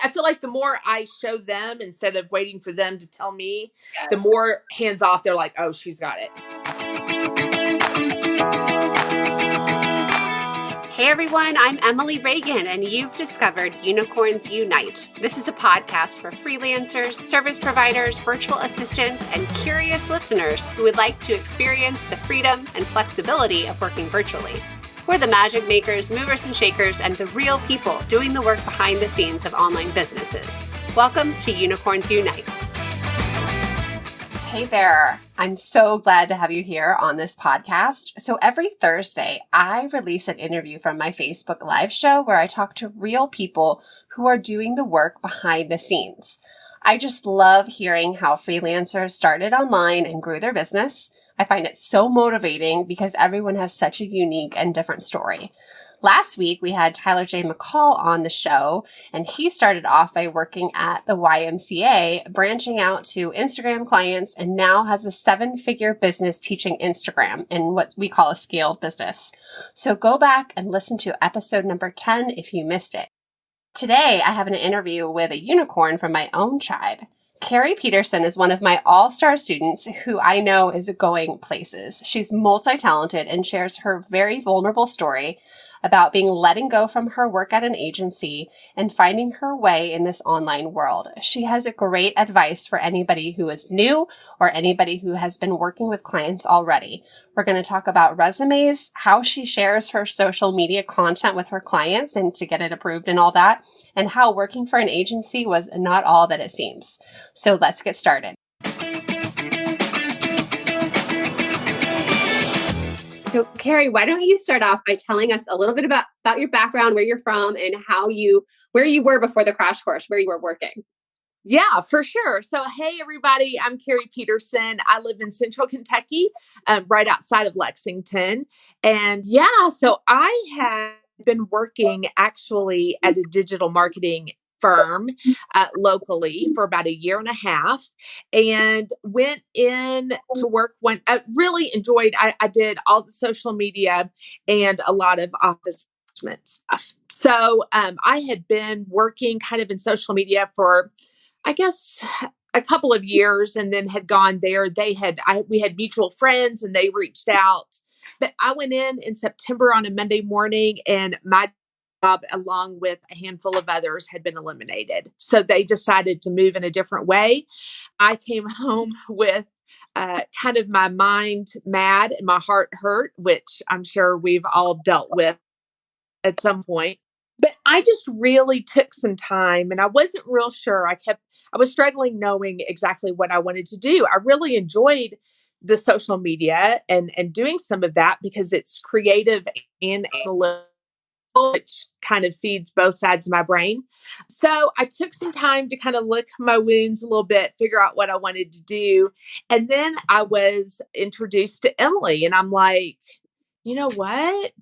I feel like the more I show them instead of waiting for them to tell me, Yes. the more hands off they're like, oh, she's got it. Hey everyone, I'm Emily Reagan, and you've discovered Unicorns Unite. This is a podcast for freelancers, service providers, virtual assistants, and curious listeners who would like to experience the freedom and flexibility of working virtually. We're the magic makers, movers and shakers, and the real people doing the work behind the scenes of online businesses. Welcome to Unicorns Unite. Hey there. I'm so glad to have you here on this podcast. So every Thursday, I release an interview from my Facebook Live show where I talk to real people who are doing the work behind the scenes. I just love hearing how freelancers started online and grew their business. I find it so motivating because everyone has such a unique and different story. Last week, we had Tyler J. McCall on the show, and he started off by working at the YMCA, branching out to Instagram clients, and now has a 7-figure business teaching Instagram in what we call a scaled business. So go back and listen to episode number 10 if you missed it. Today, I have an interview with a unicorn from my own tribe. Carrie Peterson is one of my all-star students who I know is going places. She's multi-talented and shares her very vulnerable story about being letting go from her work at an agency and finding her way in this online world. She has a great advice for anybody who is new or anybody who has been working with clients already. We're going to talk about resumes, how she shares her social media content with her clients and to get it approved and all that, and how working for an agency was not all that it seems. So let's get started. So Carrie, why don't you start off by telling us a little bit about your background, where you're from, and where you were before the crash course, where you were working? Yeah, for sure. So, hey, everybody, I'm Carrie Peterson. I live in Central Kentucky, right outside of Lexington. And yeah, so I had been working actually at a digital marketing firm locally for about a year and a half, and went in to work when I really enjoyed. I did all the social media and a lot of office stuff. So I had been working kind of in social media for, I guess, a couple of years, and then had gone there. We had mutual friends and they reached out, but I went in September on a Monday morning, and my job, along with a handful of others, had been eliminated. So they decided to move in a different way. I came home with kind of my mind mad and my heart hurt, which I'm sure we've all dealt with at some point. But I just really took some time, and I wasn't real sure. I was struggling knowing exactly what I wanted to do. I really enjoyed the social media and doing some of that because it's creative and analytical, which kind of feeds both sides of my brain. So I took some time to kind of lick my wounds a little bit, figure out what I wanted to do. And then I was introduced to Emily, and I'm like, you know what?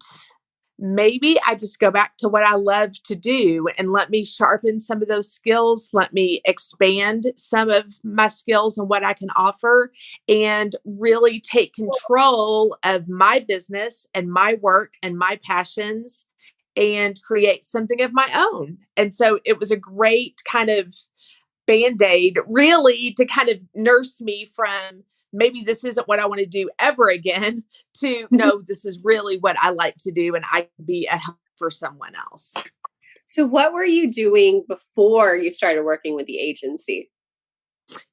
Maybe I just go back to what I love to do and let me sharpen some of those skills. Let me expand some of my skills and what I can offer, and really take control of my business and my work and my passions and create something of my own. And so it was a great kind of Band-Aid, really, to kind of nurse me from maybe this isn't what I want to do ever again to no, this is really what I like to do, and I can be a help for someone else. So what were you doing before you started working with the agency?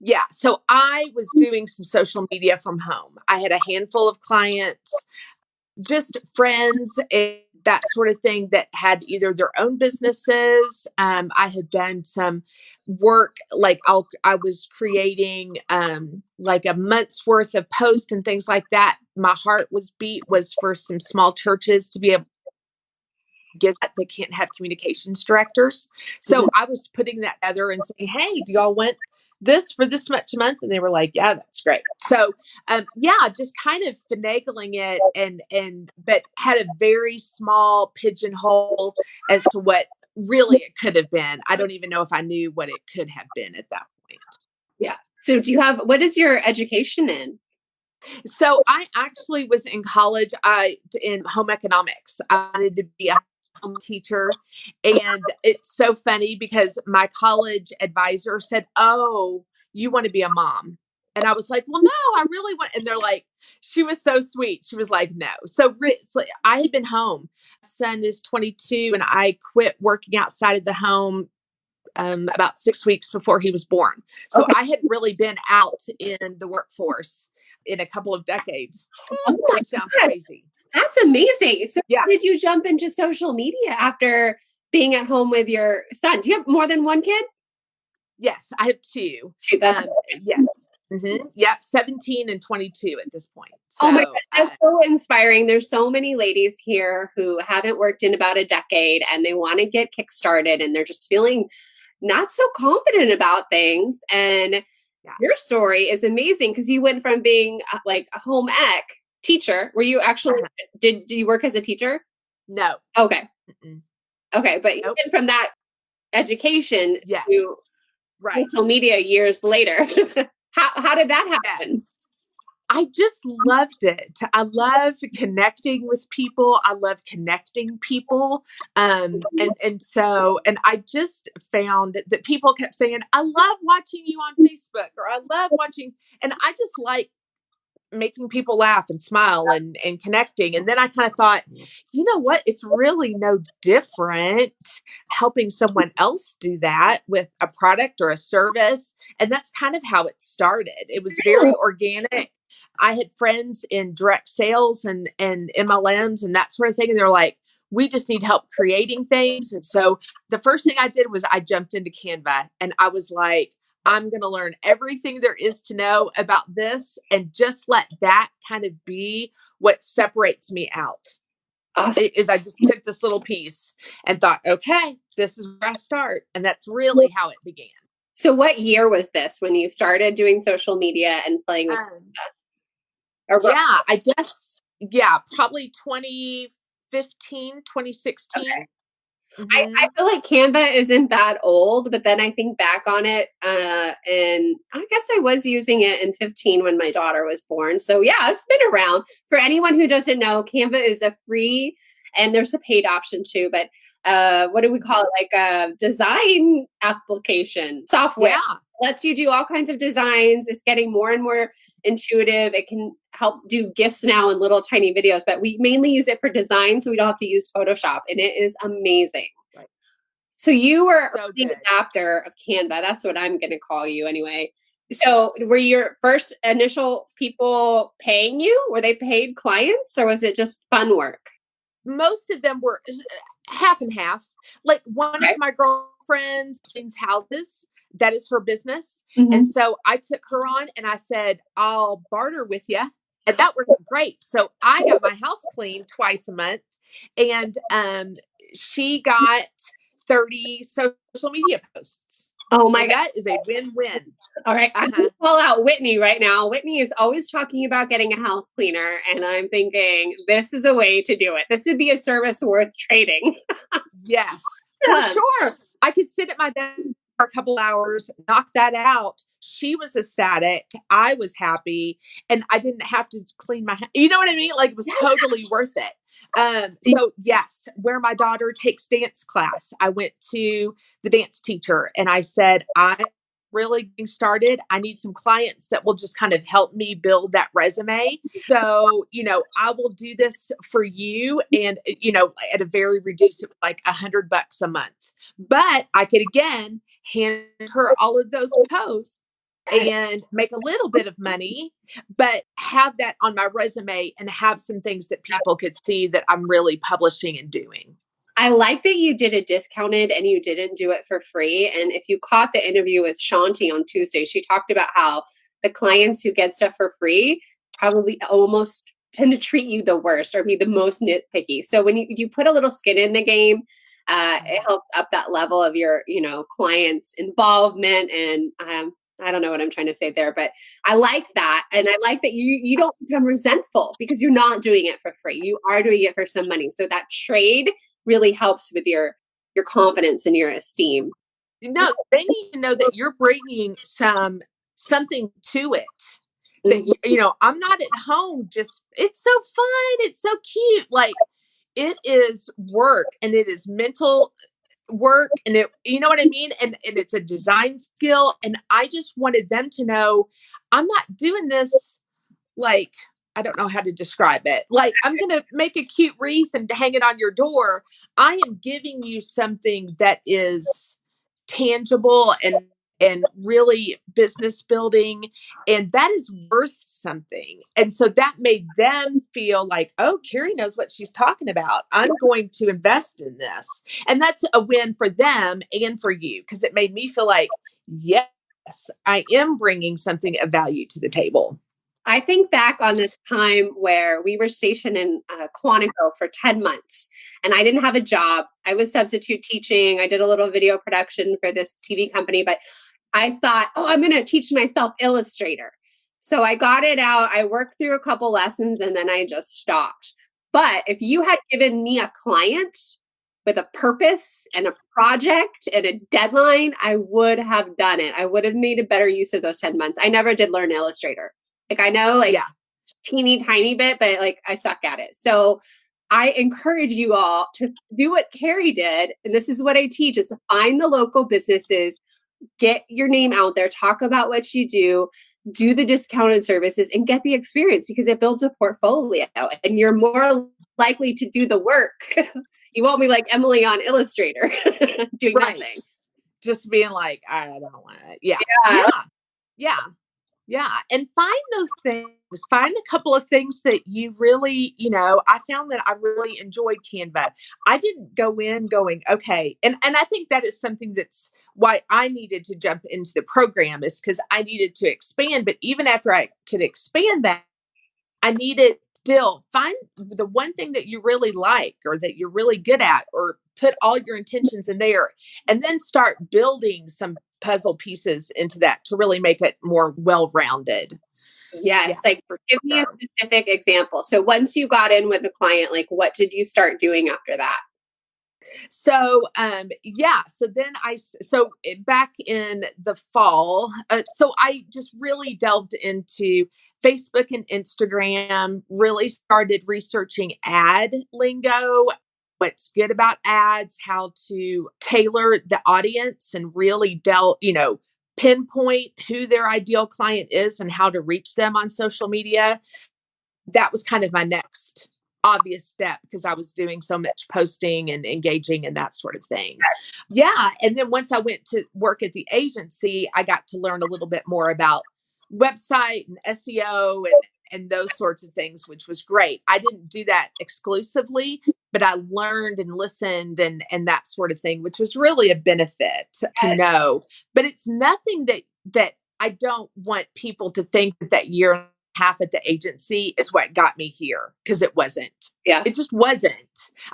Yeah, so I was doing some social media from home. I had a handful of clients, just friends and that sort of thing, that had either their own businesses. I had done some work, like I was creating like a month's worth of posts and things like that. My heart was for some small churches to be able to get that. They can't have communications directors. So I was putting that together and saying, hey, do y'all want this for this much a month? And they were like, yeah, that's great. So just kind of finagling it but had a very small pigeonhole as to what really it could have been. I don't even know if I knew what it could have been at that point. Yeah. So what is your education in? So I actually was in college in home economics. I wanted to be a teacher. And it's so funny because my college advisor said, "Oh, you want to be a mom?" And I was like, "Well, no, I really want." And they're like, she was so sweet. She was like, "No." So I had been home. My son is 22 and I quit working outside of the home about 6 weeks before he was born. So Okay. I had really been out in the workforce in a couple of decades, Oh my which sounds God, crazy. that's amazing. So Yeah. how did you jump into social media after being at home with your son? Do you have more than one kid? Yes, I have two. Two. That's Yes. Yep. 17 and 22 at this point. Oh my So, gosh, that's so inspiring. There's so many ladies here who haven't worked in about a decade and they want to get kickstarted and they're just feeling not so confident about things. And yeah. your story is amazing because you went from being like a home ec teacher. Were you actually, Uh-huh. did you work as a teacher? No. Okay. Mm-mm. Okay. But you Nope. went from that education to Yes. Right. social media years later. How did that happen? Yes. I just loved it. I love connecting with people. I love connecting people. And I just found that people kept saying, "I love watching you on Facebook," or "I love watching," and I just like making people laugh and smile and connecting. And then I kind of thought, you know what? It's really no different helping someone else do that with a product or a service. And that's kind of how it started. It was very organic. I had friends in direct sales and MLMs and that sort of thing. And they're like, "We just need help creating things." And so the first thing I did was I jumped into Canva and I was like, "I'm going to learn everything there is to know about this and just let that kind of be what separates me out." Awesome. Is I just took this little piece and thought, "Okay, this is where I start." And that's really how it began. So what year was this when you started doing social media and playing with Um, or yeah, I guess, yeah, probably 2015, 2016. I Mm-hmm. feel like Canva isn't that old, but then I think back on it, and I guess I was using it in 15 when my daughter was born. So yeah, it's been around. For anyone who doesn't know, Canva is a free and there's a paid option too, but what do we call it? Like a design application software. Yeah. Lets you do all kinds of designs. It's getting more and more intuitive. It can help do GIFs now and little tiny videos, but we mainly use it for design, so we don't have to use Photoshop, and it is amazing. Right. So you were So early good. adapter of Canva. That's what I'm going to call you anyway. So were your first initial people paying you? Were they paid clients or was it just fun work? Most of them were half and half. Like one of Okay. my girlfriends cleans houses. That is her business. And Mhm. so I took her on and I said, "I'll barter with you." And that worked out great. So I got my house cleaned twice a month. And she got 30 social media posts. Oh my And God. that is a win-win. All right. I'm going Uh-huh. to call out Whitney right now. Whitney is always talking about getting a house cleaner. And I'm thinking, this is a way to do it. This would be a service worth trading. Yes, for sure. I could sit at my desk for a couple hours, knock that out. She was ecstatic. I was happy, and I didn't have to clean my. You know what I mean? Like it was totally worth it. So yes, where my daughter takes dance class, I went to the dance teacher and I said, "I'm really getting started. I need some clients that will just kind of help me build that resume. So, I will do this for you and, at a very reduced, like $100 a month, but I could again hand her all of those posts and make a little bit of money, but have that on my resume and have some things that people could see that I'm really publishing and doing." I like that you did it discounted and you didn't do it for free. And if you caught the interview with Shanti on Tuesday, she talked about how the clients who get stuff for free probably almost tend to treat you the worst or be the most nitpicky. So when you put a little skin in the game, it helps up that level of your, clients' involvement. And I don't know what I'm trying to say there, but I like that. And I like that you don't become resentful because you're not doing it for free. You are doing it for some money. So that trade really helps with your confidence and your esteem. No, they need to know that you're bringing something to it. That Mhm. I'm not at home just it's so fun, it's so cute. Like it is work, and it is mental work, and it, you know what I mean? And it's a design skill. And I just wanted them to know I'm not doing this like, I don't know how to describe it. Like, I'm going to make a cute wreath and hang it on your door. I am giving you something that is tangible and really business building, and that is worth something. And so that made them feel like, oh, Carrie knows what she's talking about. I'm going to invest in this. And that's a win for them and for you, because it made me feel like, yes, I am bringing something of value to the table. I think back on this time where we were stationed in Quantico for 10 months and I didn't have a job. I was substitute teaching. I did a little video production for this TV company, but I thought, oh, I'm going to teach myself Illustrator. So I got it out. I worked through a couple lessons and then I just stopped. But if you had given me a client with a purpose and a project and a deadline, I would have done it. I would have made a better use of those 10 months. I never did learn Illustrator. Like, I know, like, Yeah. teeny tiny bit, but like I suck at it. So I encourage you all to do what Carrie did. And this is what I teach, is to find the local businesses, get your name out there, talk about what you do the discounted services, and get the experience, because it builds a portfolio and you're more likely to do the work. You won't be like Emily on Illustrator doing nothing. Just being like, I don't want it. Yeah. Yeah. Yeah. Yeah. Yeah. And find those things. Find a couple of things that you really, I found that I really enjoyed Canva. I didn't go in going, okay. And I think that is something that's why I needed to jump into the program, is because I needed to expand. But even after I could expand that, I needed still find the one thing that you really like or that you're really good at, or put all your intentions in there, and then start building some puzzle pieces into that to really make it more well-rounded. Yes. Yeah, Like, give me a specific example. So once you got in with a client, like, what did you start doing after that? So, so then back in the fall, so I just really delved into Facebook and Instagram, really started researching ad lingo, what's good about ads, how to tailor the audience and really pinpoint who their ideal client is and how to reach them on social media. That was kind of my next obvious step, because I was doing so much posting and engaging and that sort of thing. Yeah. And then once I went to work at the agency, I got to learn a little bit more about website and SEO and those sorts of things, which was great. I didn't do that exclusively, but I learned and listened and that sort of thing, which was really a benefit to know. But it's nothing that I don't want people to think that year and a half at the agency is what got me here, because it wasn't. Yeah. It just wasn't.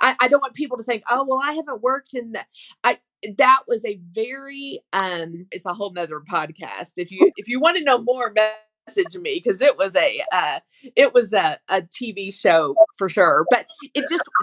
I don't want people to think, oh, well, I haven't worked in that was a very it's a whole nother podcast. If you want to know more, message me, because it was a TV show for sure. But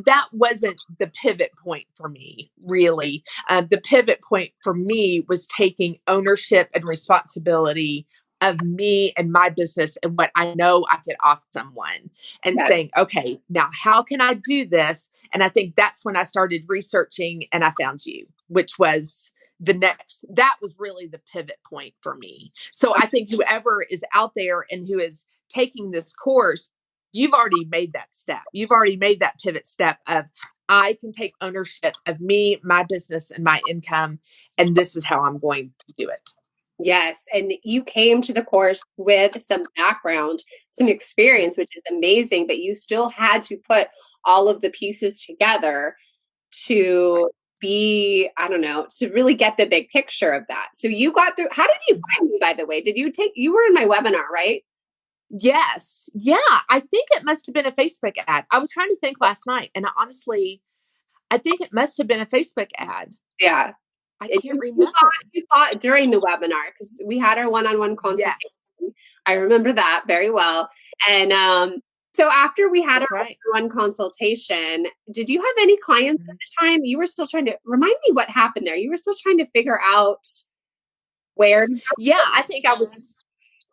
that wasn't the pivot point for me, really. The pivot point for me was taking ownership and responsibility of me and my business and what I know I could offer someone, and saying, okay, now how can I do this? And I think that's when I started researching and I found you, which was that was really the pivot point for me. So I think whoever is out there and who is taking this course, you've already made that step. You've already made that pivot step of, I can take ownership of me, my business, and my income, and this is how I'm going to do it. Yes. And you came to the course with some background, some experience, which is amazing, but you still had to put all of the pieces together to be, I don't know, to really get the big picture of that. So you got through. How did you find me, by the way? You were in my webinar, right? Yes. Yeah. I think it must have been a Facebook ad. I was trying to think last night, and I think it must have been a Facebook ad. Yeah. I can't remember. You thought during the webinar, because we had our one-on-one consultation. Yes. I remember that very well. And so after we had our one consultation, did you have any clients at the time? You were still trying to remind me what happened there. You were still trying to figure out where. Yeah, I think I was.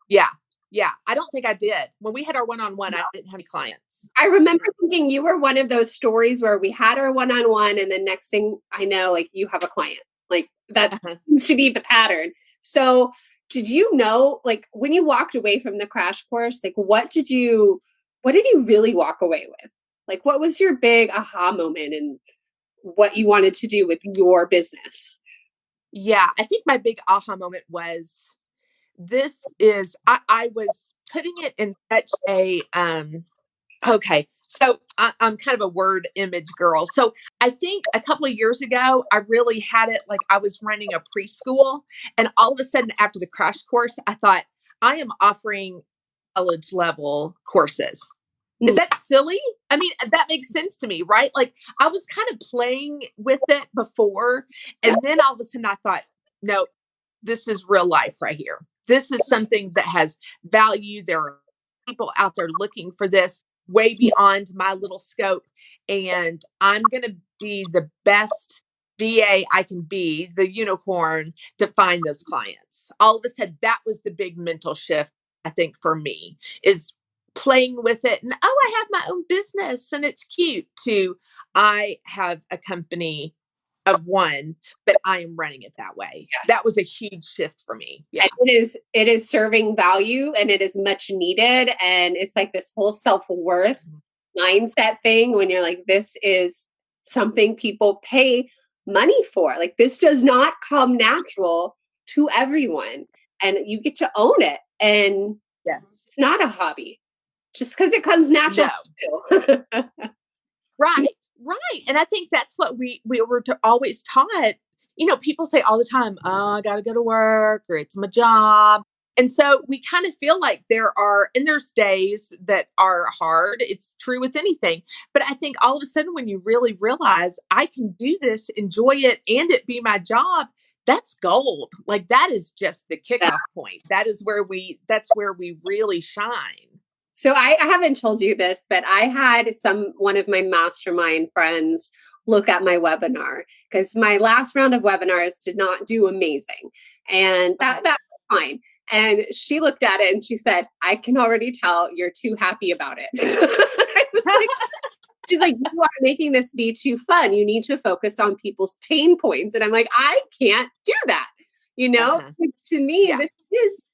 Yeah. Yeah. I don't think I did. When we had our one-on-one, I didn't have any clients. I remember thinking you were one of those stories where we had our one-on-one and the next thing I know, like you have a client. Like that seems to be the pattern. So did you know, like when you walked away from the crash course, like what did you really walk away with? Like what was your big aha moment and what you wanted to do with your business? Yeah. I think my big aha moment was I was putting it in such a, okay. So I'm kind of a word image girl. So I think a couple of years ago, I really had it like I was running a preschool. And all of a sudden, after the crash course, I thought, I am offering college level courses. Is that silly? I mean, that makes sense to me, right? Like I was kind of playing with it before. And then all of a sudden I thought, no, this is real life right here. This is something that has value. There are people out there looking for this way beyond my little scope. And I'm going to be the best VA I can be, the unicorn, to find those clients. All of a sudden, that was the big mental shift, I think, for me, is playing with it. And, oh, I have my own business and it's cute, to I have a company of one, but I am running it that way. That was a huge shift for me. Yeah. And it is serving value and it is much needed. And it's like this whole self-worth mindset thing when you're like, this is something people pay money for. Like this does not come natural to everyone. And you get to own it. And Yes. it's not a hobby just because it comes natural. No. Right. Right. And I think that's what we were always taught. You know, people say all the time, oh, I got to go to work or it's my job. And so we kind of feel like there's days that are hard. It's true with anything. But I think all of a sudden when you really realize I can do this, enjoy it, and it be my job, that's gold. Like that is just the kickoff point. That's where we really shine. So I haven't told you this, but I had one of my mastermind friends look at my webinar because my last round of webinars did not do amazing. And that's fine. And she looked at it and she said, I can already tell you're too happy about it. She's like, you are making this be too fun. You need to focus on people's pain points. And I'm like, I can't do that. To me, this is,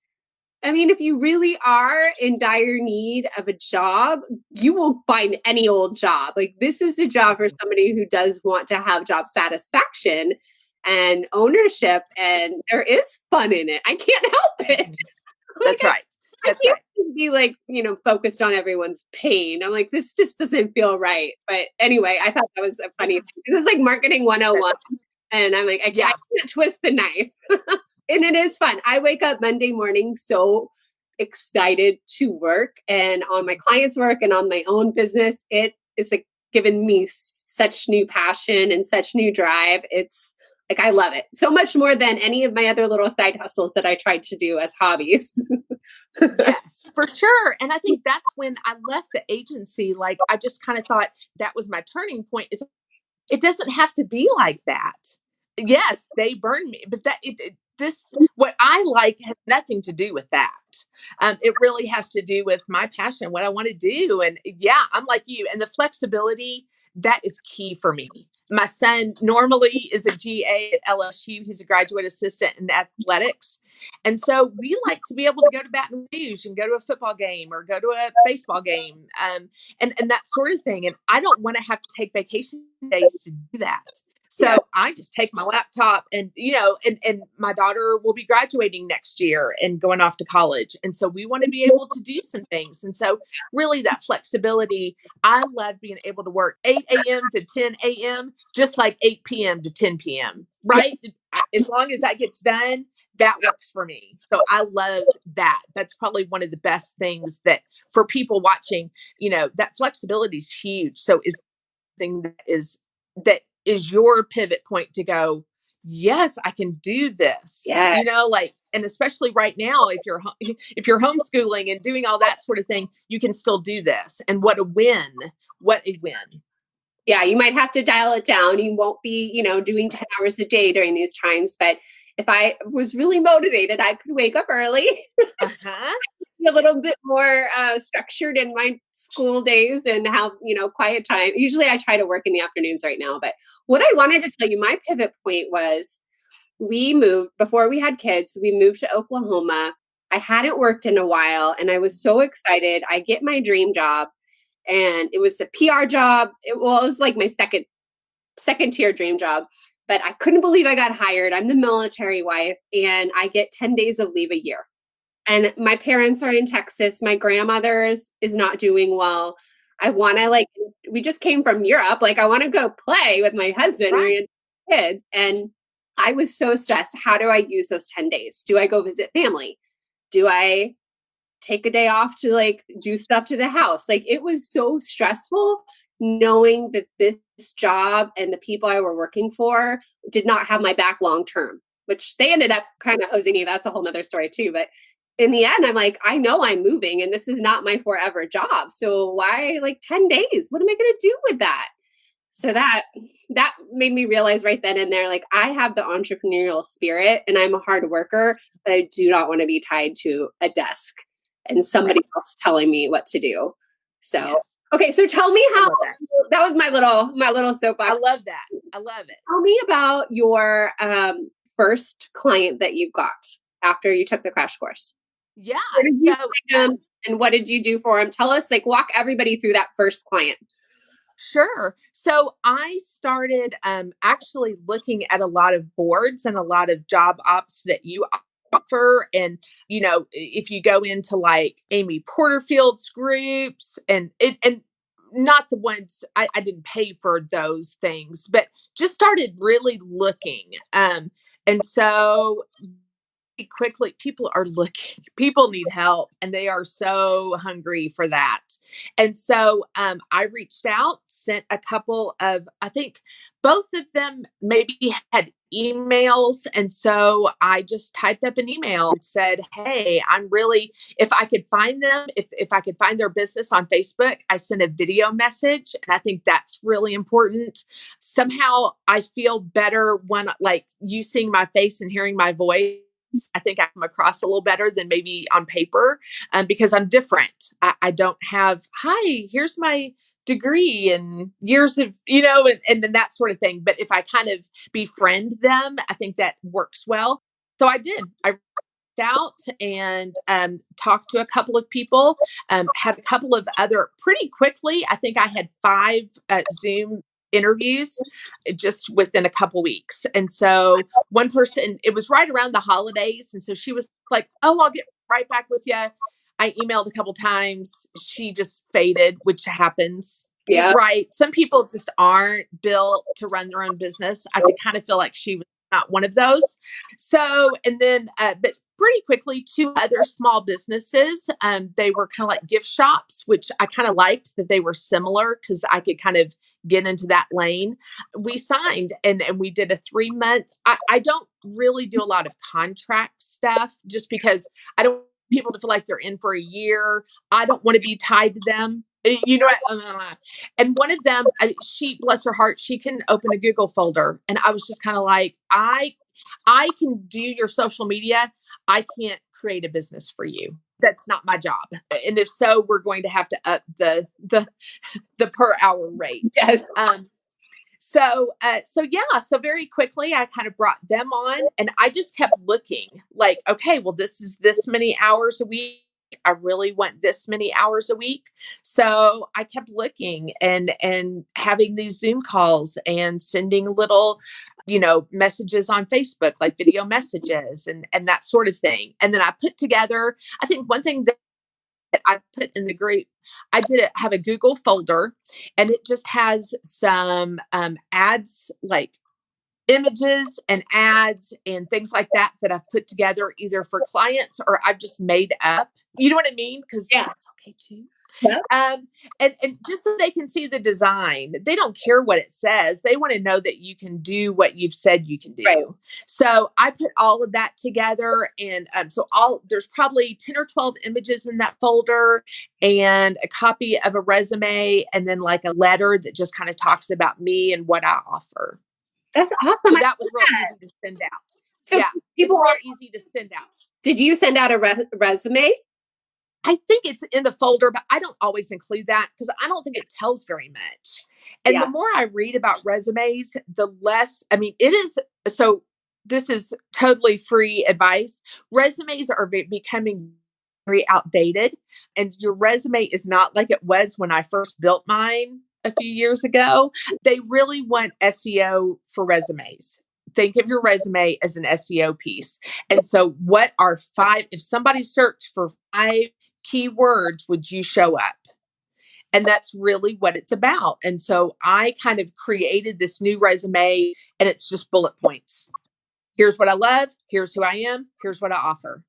I mean, if you really are in dire need of a job, you will find any old job. Like this is a job for somebody who does want to have job satisfaction and ownership, and there is fun in it. I can't help it. That's right. That's I can't be like, focused on everyone's pain. I'm like, this just doesn't feel right. But anyway, I thought that was a funny thing. This is like marketing 101. And I'm like, I can't twist the knife. And it is fun. I wake up Monday morning so excited to work and on my clients' work and on my own business. It is like given me such new passion and such new drive. It's like, I love it so much more than any of my other little side hustles that I tried to do as hobbies. Yes, for sure. And I think that's when I left the agency. Like, I just kind of thought that was my turning point, is it doesn't have to be like that. Yes, they burned me, but what I like has nothing to do with that. It really has to do with my passion, what I want to do. And yeah, I'm like you. And the flexibility, that is key for me. My son normally is a GA at LSU. He's a graduate assistant in athletics. And so we like to be able to go to Baton Rouge and go to a football game or go to a baseball game, and that sort of thing. And I don't want to have to take vacation days to do that. So I just take my laptop and my daughter will be graduating next year and going off to college. And so we want to be able to do some things. And so really that flexibility, I love being able to work 8 a.m. to 10 a.m., just like 8 p.m. to 10 p.m., right? As long as that gets done, that works for me. So I love that. That's probably one of the best things that for people watching, that flexibility is huge. So is thing that is your pivot point to go, yes, I can do this. Yeah. And especially right now, if you're homeschooling and doing all that sort of thing, you can still do this. And what a win. What a win. Yeah, you might have to dial it down. You won't be, doing 10 hours a day during these times. But if I was really motivated, I could wake up early. a little bit more structured in my school days and have, quiet time. Usually I try to work in the afternoons right now. But what I wanted to tell you, my pivot point was we moved before we had kids. We moved to Oklahoma. I hadn't worked in a while and I was so excited. I get my dream job and it was a PR job. It was like my second tier dream job, but I couldn't believe I got hired. I'm the military wife and I get 10 days of leave a year. And my parents are in Texas. My grandmother is not doing well. I want to we just came from Europe. Like I want to go play with my husband Right. and kids. And I was so stressed. How do I use those 10 days? Do I go visit family? Do I take a day off to do stuff to the house? It was so stressful knowing that this job and the people I were working for did not have my back long term, which they ended up kind of hosing me. That's a whole nother story too. But in the end, I'm like, I know I'm moving and this is not my forever job. So why 10 days? What am I going to do with that? So that made me realize right then and there, I have the entrepreneurial spirit and I'm a hard worker, but I do not want to be tied to a desk and somebody else telling me what to do. So, Yes. okay. So tell me how that was my little soapbox. I love that. I love it. Tell me about your first client that you got after you took the crash course. Yeah. Where did you find them, and what did you do for them? Tell us, walk everybody through that first client. Sure. So I started actually looking at a lot of boards and a lot of job ops that you offer. And, if you go into Amy Porterfield's groups and not the ones I didn't pay for those things, but just started really looking. And so quickly people are looking, people need help and they are so hungry for that. And so I reached out, sent a couple of, I think both of them maybe had emails. And so I just typed up an email and said, hey, I'm really, if I could find them, if I could find their business on Facebook, I sent a video message. And I think that's really important. Somehow I feel better when you seeing my face and hearing my voice. I think I come across a little better than maybe on paper because I'm different. I don't have, hi, here's my degree and years of, and then that sort of thing. But if I kind of befriend them, I think that works well. So I did. I reached out and talked to a couple of people, had a couple of other pretty quickly. I think I had 5 Zoom interviews just within a couple weeks. And so one person, it was right around the holidays. And so she was like, oh, I'll get right back with you. I emailed a couple times. She just faded, which happens. Yeah. Right. Some people just aren't built to run their own business. I could kind of feel like she was not one of those. So, and then, but pretty quickly, 2 other small businesses, they were kind of like gift shops, which I kind of liked that they were similar because I could kind of get into that lane. We signed and we did a 3-month. I don't really do a lot of contract stuff just because I don't want people to feel like they're in for a year. I don't want to be tied to them. And one of them, she, bless her heart, she can open a Google folder. And I was just kind of like, I can do your social media. I can't create a business for you. That's not my job. And if so, we're going to have to up the per hour rate. Yes. So very quickly I kind of brought them on and I just kept looking okay, well, this is this many hours a week. I really want this many hours a week. So I kept looking and having these Zoom calls and sending little, messages on Facebook, like video messages and that sort of thing. And then I put together, I think one thing that I put in the group, I did have a Google folder and it just has some ads, like images and ads and things like that I've put together either for clients or I've just made up. You know what I mean? Because that's okay too. Yeah. And just so they can see the design, they don't care what it says. They want to know that you can do what you've said you can do. Right. So I put all of that together. And there's probably 10 or 12 images in that folder and a copy of a resume and then like a letter that just kind of talks about me and what I offer. That's awesome. So that was real easy to send out. So people are easy to send out. Did you send out a resume? I think it's in the folder, but I don't always include that because I don't think it tells very much. And the Yeah. more I read about resumes, the less, I mean, it is so this is totally free advice. Resumes are becoming very outdated, and your resume is not like it was when I first built mine a few years ago. They really want SEO for resumes. Think of your resume as an SEO piece. And so, what are five, if somebody searched for five keywords, would you show up? And that's really what it's about. And so I kind of created this new resume and it's just bullet points. Here's what I love. Here's who I am. Here's what I offer.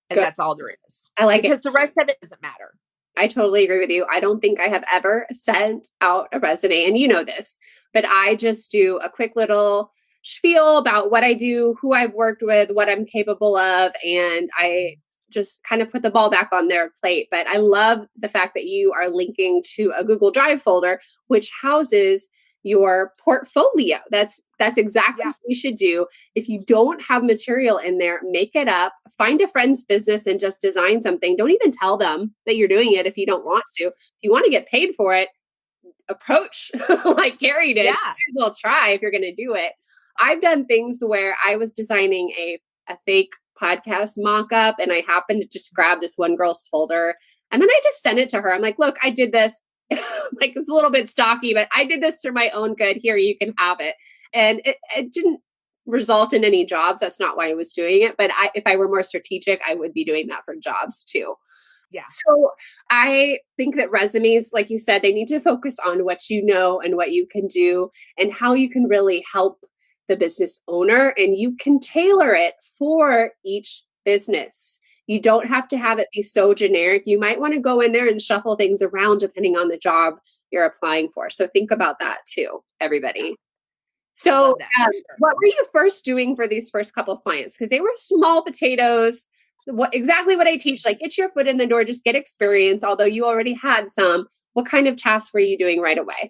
And Good. that's all there is. I like it. Because the rest of it doesn't matter. I totally agree with you. I don't think I have ever sent out a resume, and you know this, but I just do a quick little spiel about what I do, who I've worked with, what I'm capable of, and I just kind of put the ball back on their plate. But I love the fact that you are linking to a Google Drive folder, which houses your portfolio. That's exactly what you should do. If you don't have material in there, make it up, find a friend's business and just design something. Don't even tell them that you're doing it if you don't want to. If you want to get paid for it, approach like Carrie did. Yeah. We'll try if you're going to do it. I've done things where I was designing a fake podcast mock-up and I happened to just grab this one girl's folder and then I just sent it to her. I'm like, look, I did this. Like it's a little bit stocky, but I did this for my own good. Here, you can have it. And it didn't result in any jobs. That's not why I was doing it. But if I were more strategic, I would be doing that for jobs too. Yeah. So I think that resumes, like you said, they need to focus on what you know and what you can do and how you can really help the business owner. And you can tailor it for each business. You don't have to have it be so generic. You might want to go in there and shuffle things around depending on the job you're applying for. So think about that too, everybody. So what were you first doing for these first couple of clients? Because they were small potatoes. Exactly what I teach, like get your foot in the door, just get experience. Although you already had some, what kind of tasks were you doing right away?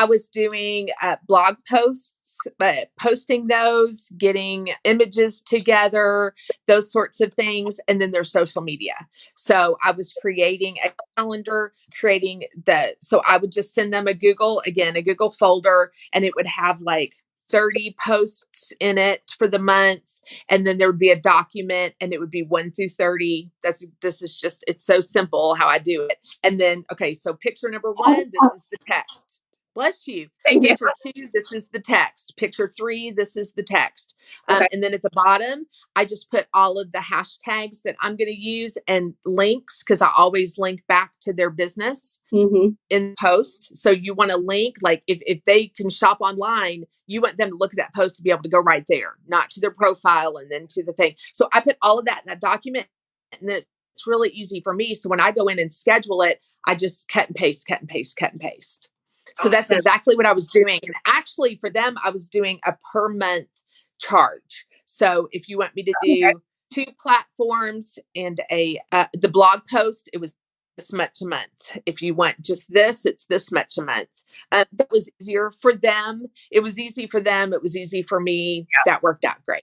I was doing blog posts, posting those, getting images together, those sorts of things. And then there's social media. So I was creating a calendar, so I would just send them a Google folder, and it would have like 30 posts in it for the month. And then there would be a document and it would be 1 through 30. It's so simple how I do it. And then, okay, so picture number 1, this is the text. Bless you. Thank you. Picture 2, this is the text. Picture 3, this is the text. Okay. And then at the bottom, I just put all of the hashtags that I'm going to use and links, because I always link back to their business in post. So you want to link, like if they can shop online, you want them to look at that post to be able to go right there, not to their profile and then to the thing. So I put all of that in that document, and then it's really easy for me. So when I go in and schedule it, I just cut and paste, cut and paste, cut and paste. So that's exactly what I was doing. And actually for them, I was doing a per month charge. So if you want me to do 2 platforms and the blog post, it was this much a month. If you want just this, it's this much a month. That was easier for them. It was easy for them. It was easy for me. Yeah. That worked out great.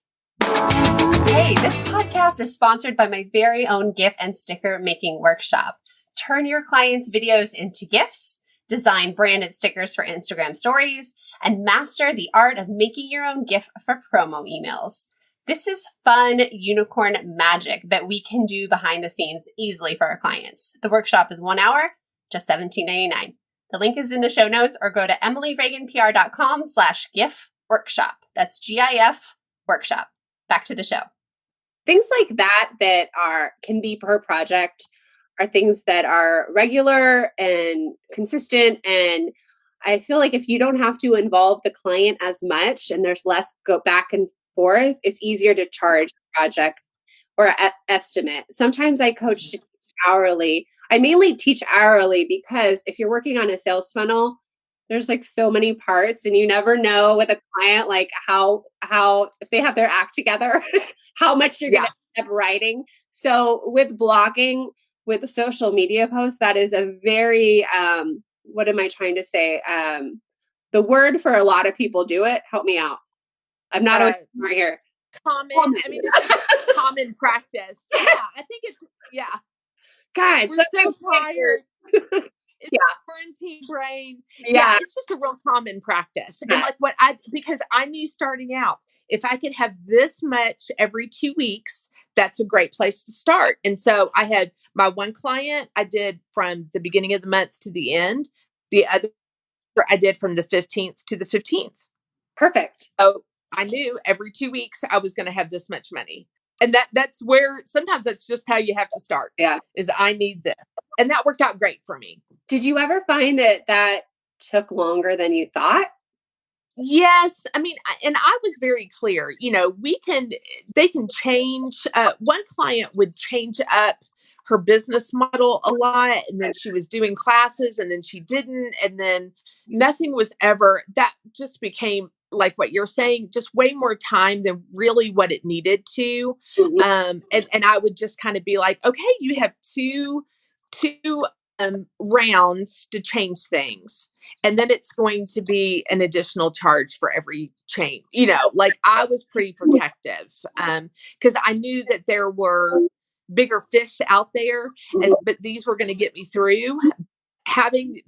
Hey, this podcast is sponsored by my very own GIF and sticker making workshop. Turn your clients' videos into GIFs, design branded stickers for Instagram stories, and master the art of making your own GIF for promo emails. This is fun unicorn magic that we can do behind the scenes easily for our clients. The workshop is 1 hour, just $17.99. The link is in the show notes, or go to emilyreaganpr.com/GIF workshop. That's GIF workshop. Back to the show. Things like that can be per project are things that are regular and consistent. And I feel like if you don't have to involve the client as much and there's less go back and forth, it's easier to charge a project or estimate. Sometimes I coach hourly. I mainly teach hourly because if you're working on a sales funnel, there's like so many parts and you never know with a client, like how if they have their act together, how much you're going to end up writing. So with blogging, with the social media posts, that is a very, what am I trying to say? The word for a lot of people do it. Help me out. I'm not always right here. Common. I mean, it's common practice. Yeah, I think it's, God, We're so so tired. It's yeah. quarantine brain. Yeah, Yeah. it's just a real common practice. And Yeah. like because I knew starting out, if I could have this much every 2 weeks, that's a great place to start. And so I had my one client I did from the beginning of the month to the end. The other I did from the 15th to the 15th. Perfect. So I knew every 2 weeks I was going to have this much money. And that's where sometimes that's just how you have to start Yeah. is I need this. And that worked out great for me. Did you ever find that took longer than you thought? Yes. I mean, and I was very clear, they can change. One client would change up her business model a lot. And then she was doing classes and then she didn't. And then nothing was ever, that just became like what you're saying, just way more time than really what it needed to. Mhm. And I would just kind of be like, okay, you have two rounds to change things, and then it's going to be an additional charge for every change. Like I was pretty protective because I knew that there were bigger fish out there, but these were going to get me through.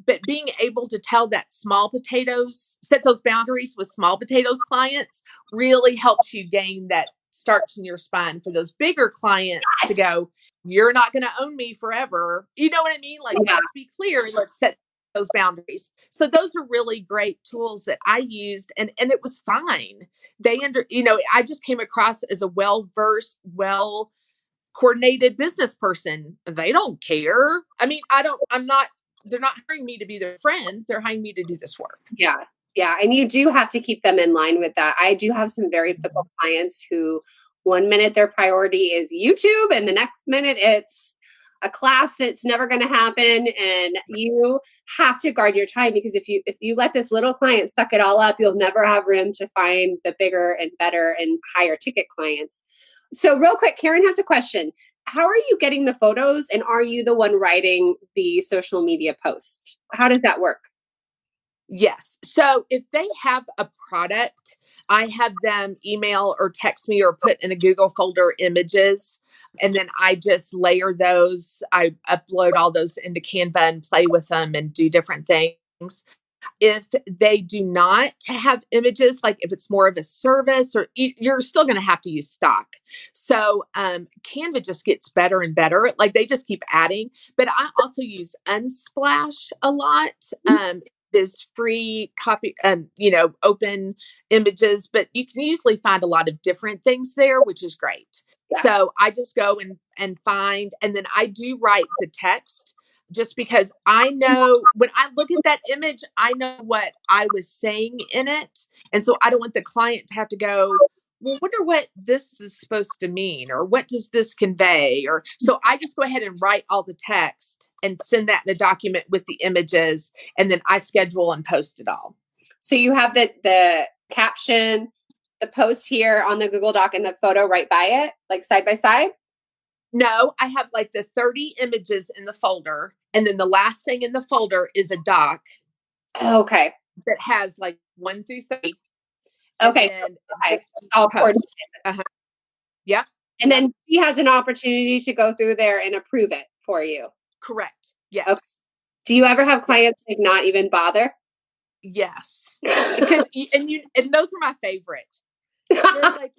But being able to tell that small potatoes, set those boundaries with small potatoes clients really helps you gain that starch in your spine for those bigger clients to go, you're not going to own me forever. You know what I mean? Like, Yeah. let's be clear. Let's set those boundaries. So those are really great tools that I used, and it was fine. I just came across as a well-versed, coordinated business person. They don't care. I mean, they're not hiring me to be their friend. They're hiring me to do this work. Yeah. Yeah. And you do have to keep them in line with that. I do have some very fickle clients who 1 minute their priority is YouTube and the next minute it's a class that's never going to happen. And you have to guard your time, because if you let this little client suck it all up, you'll never have room to find the bigger and better and higher ticket clients. So real quick, Karen has a question. How are you getting the photos, and are you the one writing the social media post? How does that work? Yes. So if they have a product, I have them email or text me or put in a Google folder images. And then I just layer those. I upload all those into Canva and play with them and do different things. If they do not have images, like if it's more of a service, or you're still going to have to use stock. So Canva just gets better and better. Like they just keep adding. But I also use Unsplash a lot. Is free copy, open images, but you can usually find a lot of different things there, which is great. Yeah. So I just go and find, and then I do write the text, just because I know when I look at that image, I know what I was saying in it. And so I don't want the client to have to go, well, wonder what this is supposed to mean, or what does this convey? Or so I just go ahead and write all the text and send that in a document with the images, and then I schedule and post it all. So you have the caption, the post here on the Google Doc, and the photo right by it, like side by side? No, I have like the 30 images in the folder, and then the last thing in the folder is a doc Okay. that has like 1 through 30. Okay. And Okay. just All post. coordinated. Uh-huh. Yeah. And then she has an opportunity to go through there and approve it for you. Correct. Okay. Yes. Do you ever have clients like not even bother? Yes. Because and those are my favorite. They're like,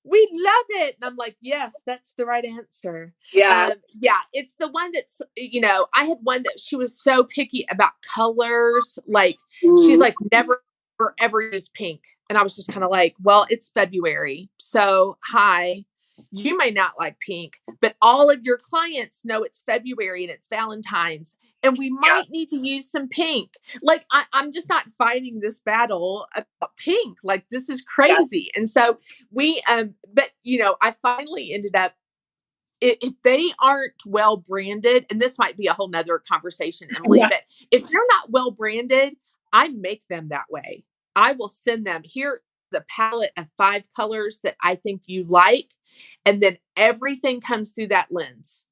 we love it. And I'm like, yes, that's the right answer. Yeah. Yeah, it's the one that's, I had one that she was so picky about colors. Like, she's like, never, ever use pink. And I was just kind of like, well, it's February. So, hi, you may not like pink, but all of your clients know it's February and it's Valentine's. And we might need to use some pink. Like, I'm just not fighting this battle about pink. Like, this is crazy. And so but I finally ended up, if they aren't well branded, and this might be a whole nother conversation, Emily, but if they're not well branded, I make them that way. I will send them here the palette of 5 colors that I think you like. And then everything comes through that lens.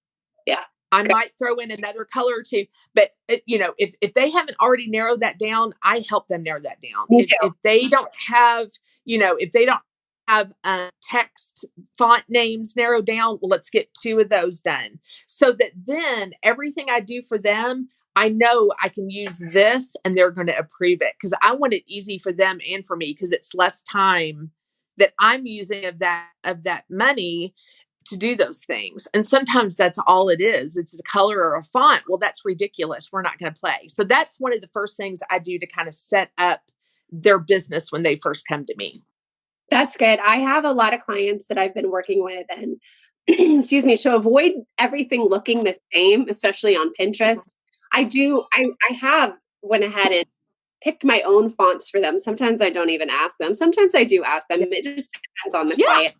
Yeah. I might throw in another color or two, but if they haven't already narrowed that down, I help them narrow that down. If they don't have, if they don't have text font names narrowed down. Well, let's get 2 of those done so that then everything I do for them, I know I can use this and they're going to approve it because I want it easy for them and for me because it's less time that I'm using of that money to do those things. And sometimes that's all it is. It's a color or a font. Well, that's ridiculous. We're not going to play. So that's one of the first things I do to kind of set up their business when they first come to me. That's good. I have a lot of clients that I've been working with, and excuse me, to avoid everything looking the same, especially on Pinterest, I have went ahead and picked my own fonts for them. Sometimes I don't even ask them. Sometimes I do ask them. It just depends on the client.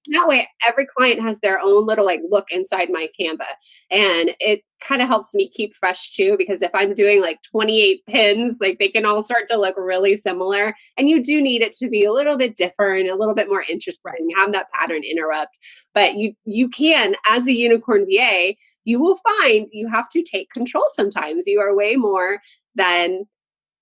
That way, every client has their own little like look inside my Canva. And it kind of helps me keep fresh too, because if I'm doing like 28 pins, like they can all start to look really similar. And you do need it to be a little bit different, a little bit more interesting. You have that pattern interrupt. But you can, as a unicorn VA, you will find you have to take control sometimes. You are way more than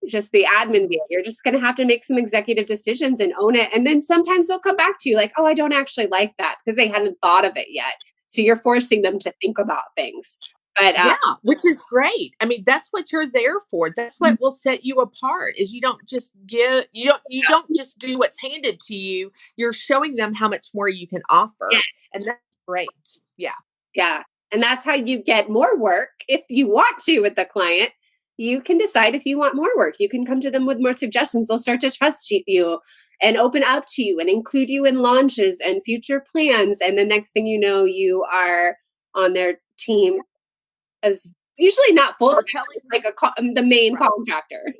just the admin view. You're just going to have to make some executive decisions and own it. And then sometimes they'll come back to you like, oh, I don't actually like that because they hadn't thought of it yet. So you're forcing them to think about things. But yeah, which is great. I mean, that's what you're there for. That's what will set you apart is you don't just don't just do what's handed to you. You're showing them how much more you can offer. yes. And that's great. Yeah. Yeah. And that's how you get more work if you want to with the client. You can decide if you want more work. You can come to them with more suggestions. They'll start to trust you and open up to you and include you in launches and future plans. And the next thing you know, you are on their team as usually not full, like the main contractor.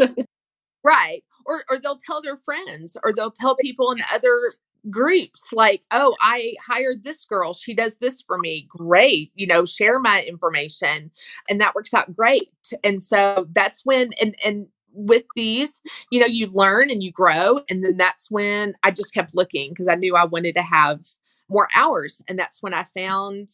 Right. Or they'll tell their friends or they'll tell people in other groups like, oh, I hired this girl. She does this for me. Great. Share my information. And that works out great. And so that's when, and with these, you learn and you grow. And then that's when I just kept looking because I knew I wanted to have more hours. And that's when I found,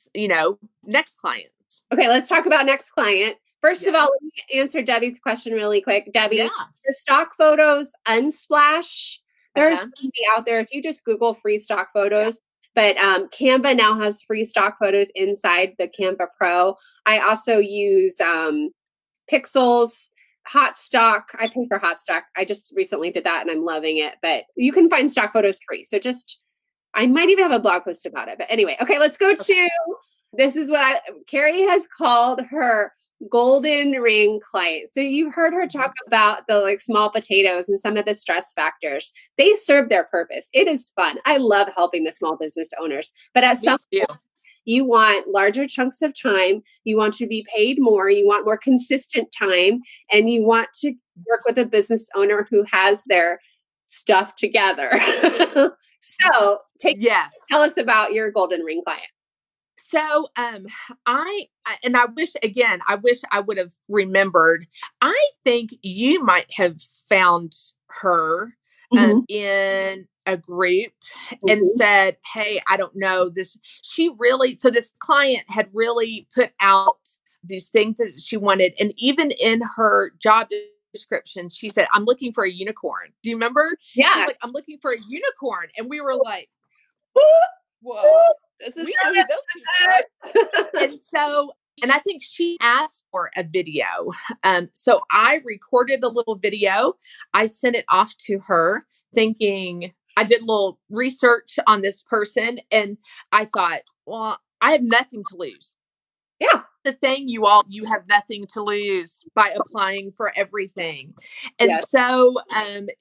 next client. Okay, let's talk about next client. First of all, let me answer Debbie's question really quick. Debbie, your stock photos unsplash. There's something out there. If you just Google free stock photos, but Canva now has free stock photos inside the Canva Pro. I also use Pixels, Hot Stock. I pay for Hot Stock. I just recently did that and I'm loving it. But you can find stock photos free. So I might even have a blog post about it. But anyway, okay, let's go to, this is what Carrie has called her golden ring client. So you've heard her talk about the like small potatoes and some of the stress factors. They serve their purpose. It is fun. I love helping the small business owners. But at some point, you want larger chunks of time. You want to be paid more. You want more consistent time. And you want to work with a business owner who has their stuff together. So tell us about your golden ring client. So, I wish I would have remembered. I think you might have found her in a group and said, hey, I don't know this. So this client had really put out these things that she wanted. And even in her job description, she said, I'm looking for a unicorn. Do you remember? Yeah. She's like, I'm looking for a unicorn. And we were like, whoa. We know who those people are. And I think she asked for a video. So I recorded a little video. I sent it off to her thinking I did a little research on this person. And I thought, well, I have nothing to lose. Yeah. The thing you have nothing to lose by applying for everything. And so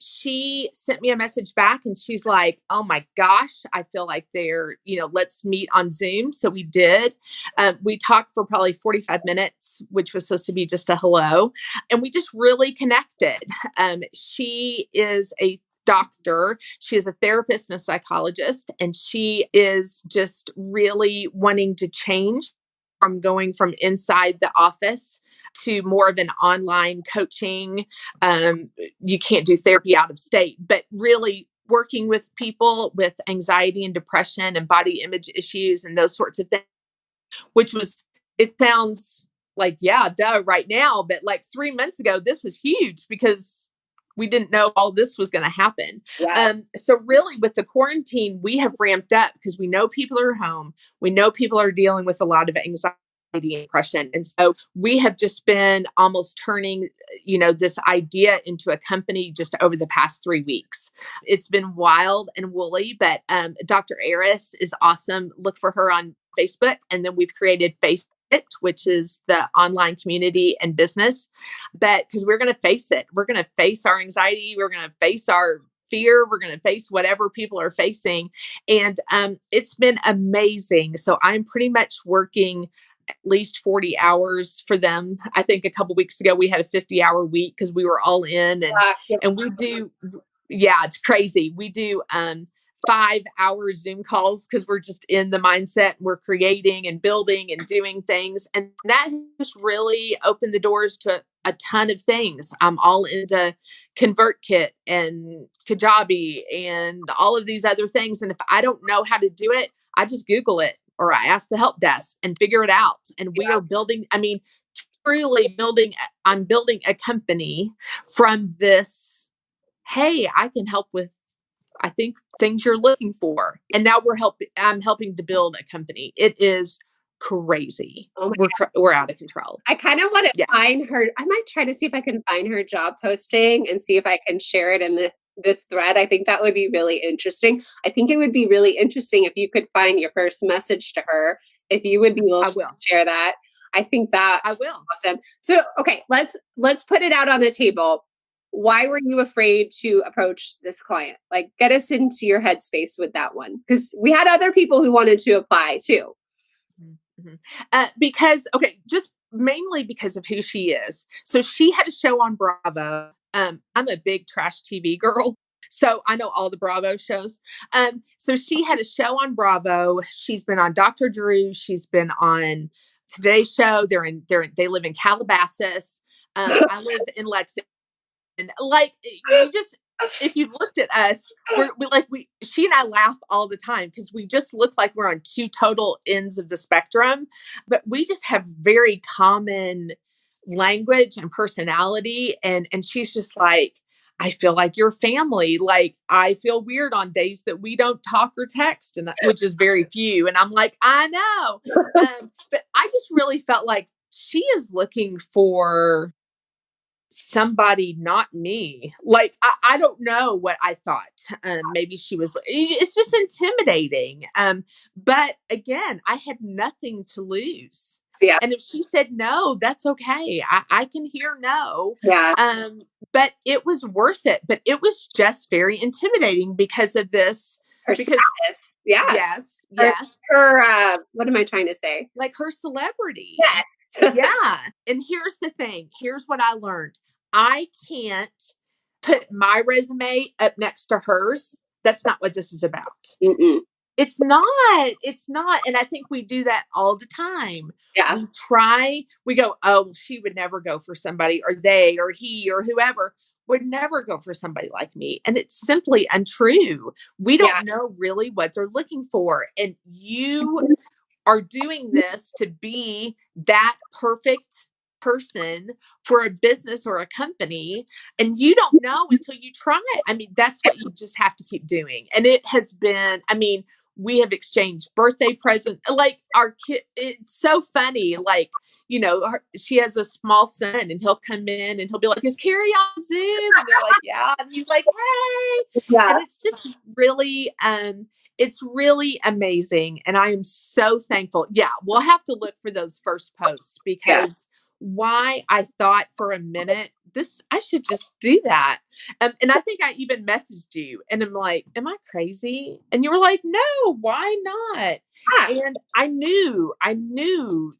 she sent me a message back and she's like, oh my gosh, I feel like they're, let's meet on Zoom. So we did. We talked for probably 45 minutes, which was supposed to be just a hello. And we just really connected. She is a doctor. She is a therapist and a psychologist, and she is just really wanting to change from going from inside the office to more of an online coaching. You can't do therapy out of state, but really working with people with anxiety and depression and body image issues and those sorts of things, it sounds like, duh right now, but like 3 months ago, this was huge because we didn't know all this was going to happen. Yeah. So really with the quarantine, we have ramped up because we know people are home. We know people are dealing with a lot of anxiety and depression. And so we have just been almost turning, this idea into a company just over the past 3 weeks. It's been wild and woolly, but Dr. Aris is awesome. Look for her on Facebook. And then we've created Facebook, which is the online community and business. But because we're going to face it, we're going to face our anxiety, we're going to face our fear, we're going to face whatever people are facing. And it's been amazing. So I'm pretty much working at least 40 hours for them. I think a couple weeks ago we had a 50-hour week because we were all in, and we do, yeah, it's crazy. We do 5-hour Zoom calls because we're just in the mindset. We're creating and building and doing things. And that has really opened the doors to a ton of things. I'm all into ConvertKit and Kajabi and all of these other things. And if I don't know how to do it, I just Google it or I ask the help desk and figure it out. And we are building, truly building, I'm building a company from this. Hey, I can help with, I think, things you're looking for. And now I'm helping to build a company. It is crazy. Oh We're out of control. I kind of want to find her. I might try to see if I can find her job posting and see if I can share it in this thread. I think that would be really interesting. I think it would be really interesting if you could find your first message to her, if you would be willing to share that. I think that I will. Awesome. So, okay, let's put it out on the table. Why were you afraid to approach this client? Like, get us into your headspace with that one. Because we had other people who wanted to apply too. Because, just mainly because of who she is. So she had a show on Bravo. I'm a big trash TV girl, so I know all the Bravo shows. So she had a show on Bravo. She's been on Dr. Drew. She's been on Today's Show. They live in Calabasas. I live in Lexington. And if you looked at us, she and I laugh all the time because we just look like we're on two total ends of the spectrum, but we just have very common language and personality. And she's just like, I feel like your family. Like, I feel weird on days that we don't talk or text, which is very few. And I'm like, I know. But I just really felt like she is looking for somebody, not me. Like, I don't know what I thought. Maybe it's just intimidating. But again, I had nothing to lose. Yeah. And if she said no, that's okay. I can hear no. Yeah. But it was worth it. But it was just very intimidating because of this. Status. Yeah. Yes. Her what am I trying to say? Like her celebrity. Yes. Yeah. And here's the thing. Here's what I learned. I can't put my resume up next to hers. That's not what this is about. Mm-mm. It's not. And I think we do that all the time. Yeah. We go, oh, she would never go for somebody, or they, or he, or whoever would never go for somebody like me. And it's simply untrue. We don't know really what they're looking for. And you are doing this to be that perfect person for a business or a company, and you don't know until you try it. That's what you just have to keep doing. And it has been, we have exchanged birthday presents. Like, our kid, it's so funny. Like, she has a small son, and he'll come in and he'll be like, is Carrie on Zoom? And they're like, yeah. And he's like, hey. Yeah. And it's just really, it's really amazing. And I am so thankful. Yeah, we'll have to look for those first posts, because why I thought for a minute, I should just do that. And I think I even messaged you, and I'm like, am I crazy? And you were like, no, why not? And I knew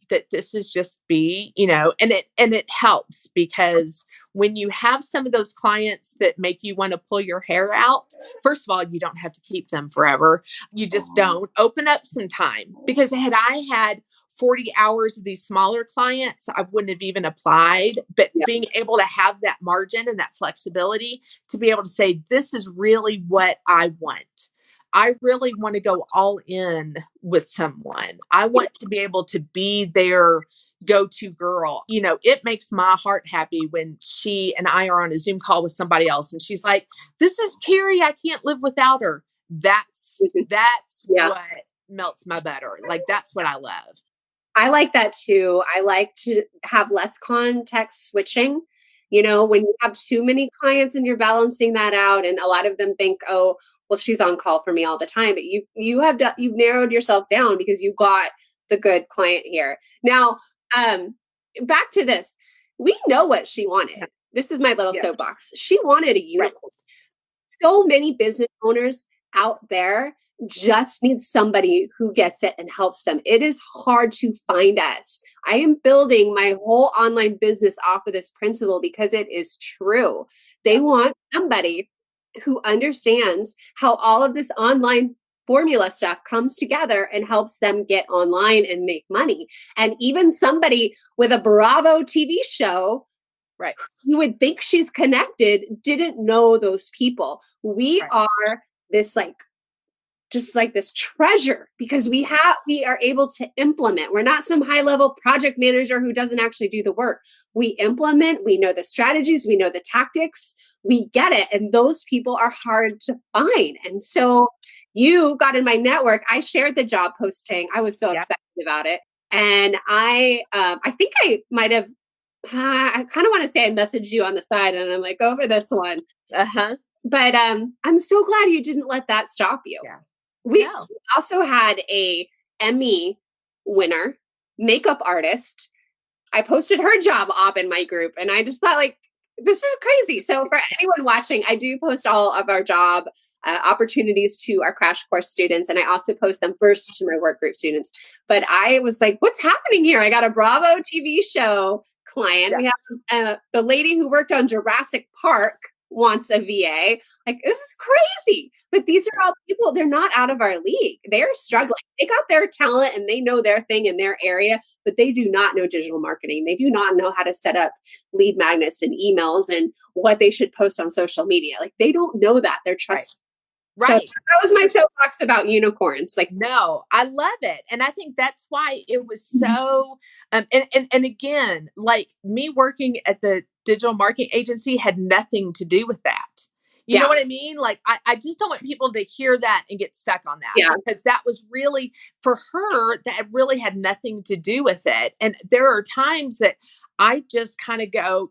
that this is just and it helps, because when you have some of those clients that make you want to pull your hair out, first of all, you don't have to keep them forever. You just don't. Open up some time, because had I had 40 hours of these smaller clients, I wouldn't have even applied. But being able to have that margin and that flexibility to be able to say, this is really what I want. I really want to go all in with someone. I want to be able to be their go-to girl. It makes my heart happy when she and I are on a Zoom call with somebody else and she's like, "This is Carrie. I can't live without her." That's Yeah. what melts my butter. Like, that's what I love. I like that too. I like to have less context switching. When you have too many clients and you're balancing that out, and a lot of them think, oh, well, she's on call for me all the time. But you've narrowed yourself down because you got the good client here. Now, back to this. We know what she wanted. This is my little soapbox. She wanted a unicorn. So many business owners out there just need somebody who gets it and helps them. It is hard to find us. I am building my whole online business off of this principle because it is true. They want somebody who understands how all of this online formula stuff comes together and helps them get online and make money. And even somebody with a Bravo TV show, right, you would think she's connected, didn't know those people. We are this just like this treasure because we are able to implement. We're not some high level project manager who doesn't actually do the work. We implement, we know the strategies, we know the tactics, we get it. And those people are hard to find. And so you got in my network. I shared the job posting. I was so excited about it. And I think I might have, I kind of want to say I messaged you on the side and I'm like, go for this one. But I'm so glad you didn't let that stop you. Yeah. We also had a Emmy winner, makeup artist. I posted her job op in my group and I just thought this is crazy. So for anyone watching, I do post all of our job opportunities to our crash course students. And I also post them first to my work group students. But I was like, what's happening here? I got a Bravo TV show client. We have the lady who worked on Jurassic Park wants a VA. This is crazy. But these are all people, they're not out of our league. They're struggling. They got their talent and they know their thing in their area, but they do not know digital marketing. They do not know how to set up lead magnets and emails and what they should post on social media. They don't know that. They're trusting. Right. So that was my soapbox about unicorns. No, I love it. And I think that's why it was so, and again, me working at the digital marketing agency had nothing to do with that. You know what I mean? I just don't want people to hear that and get stuck on that because that was really, for her, that really had nothing to do with it. And there are times that I just kind of go,